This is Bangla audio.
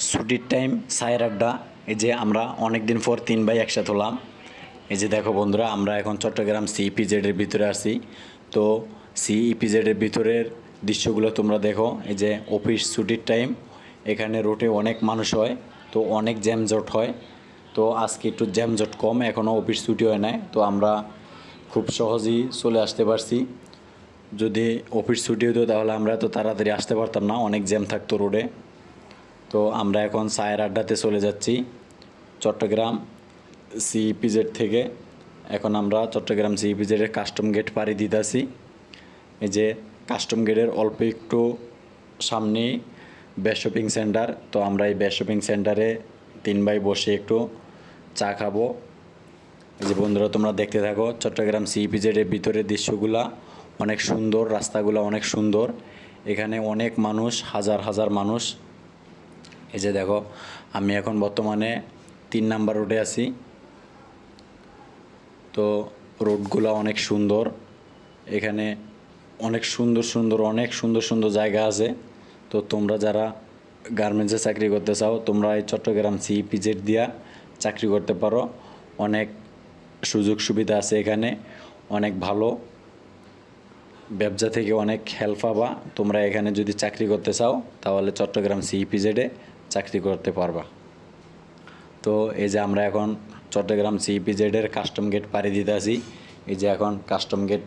ছুটির টাইম চায়ের আড্ডা। এই যে আমরা অনেক দিন পর 3 ভাই একসাথে হলাম। এই যে দেখো বন্ধুরা, আমরা এখন চট্টগ্রাম সিইপিজেডের ভিতরে আছি। তো সিইপিজেডের ভিতরের দৃশ্যগুলো তোমরা দেখো। এই যে অফিস ছুটির টাইম, এখানে রোডে অনেক মানুষ হয়, তো অনেক জ্যামজট হয়। তো আজকে একটু জ্যামজট কম, এখনও অফিস ছুটি হয় নাই, তো আমরা খুব সহজেই চলে আসতে পারছি। যদি অফিস ছুটি হতো তাহলে আমরা তো তাড়াতাড়ি আসতে পারতাম না, অনেক জ্যাম থাকতো রোডে। তো আমরা এখন চায়ের আড্ডাতে চলে যাচ্ছি চট্টগ্রাম সিইপিজেড থেকে। এখন আমরা চট্টগ্রাম সিইপিজেডের কাস্টম গেট পাড়ি দিতেছি। এই যে কাস্টম গেটের অল্প একটু সামনেই বেস্ট শপিং সেন্টার। তো আমরা এই বেস্ট শপিং সেন্টারে 3 ভাই বসে একটু চা খাবো। এই যে বন্ধুরা, তোমরা দেখতে থাকো চট্টগ্রাম সিইপিজেডের ভিতরের দৃশ্যগুলা। অনেক সুন্দর, রাস্তাগুলো অনেক সুন্দর, এখানে অনেক মানুষ, হাজার হাজার মানুষ। এই যে দেখো, আমি এখন বর্তমানে 3 নাম্বার রোডে আছি। তো রোডগুলো অনেক সুন্দর, এখানে অনেক সুন্দর সুন্দর জায়গা আছে। তো তোমরা যারা গার্মেন্টসে চাকরি করতে চাও, তোমরা এই চট্টগ্রাম সিইপিজেড দিয়া চাকরি করতে পারো। অনেক সুযোগ সুবিধা আছে এখানে, অনেক ভালো, ব্যবসা থেকে অনেক হেল্প পাবা। তোমরা এখানে যদি চাকরি করতে চাও তাহলে চট্টগ্রাম সিইপিজেডে চাকরি করতে পারবা। তো এই যে আমরা এখন চট্টগ্রাম সিইপিজেডের কাস্টম গেট পাড়ি দিতে আছি। এই যে এখন কাস্টম গেট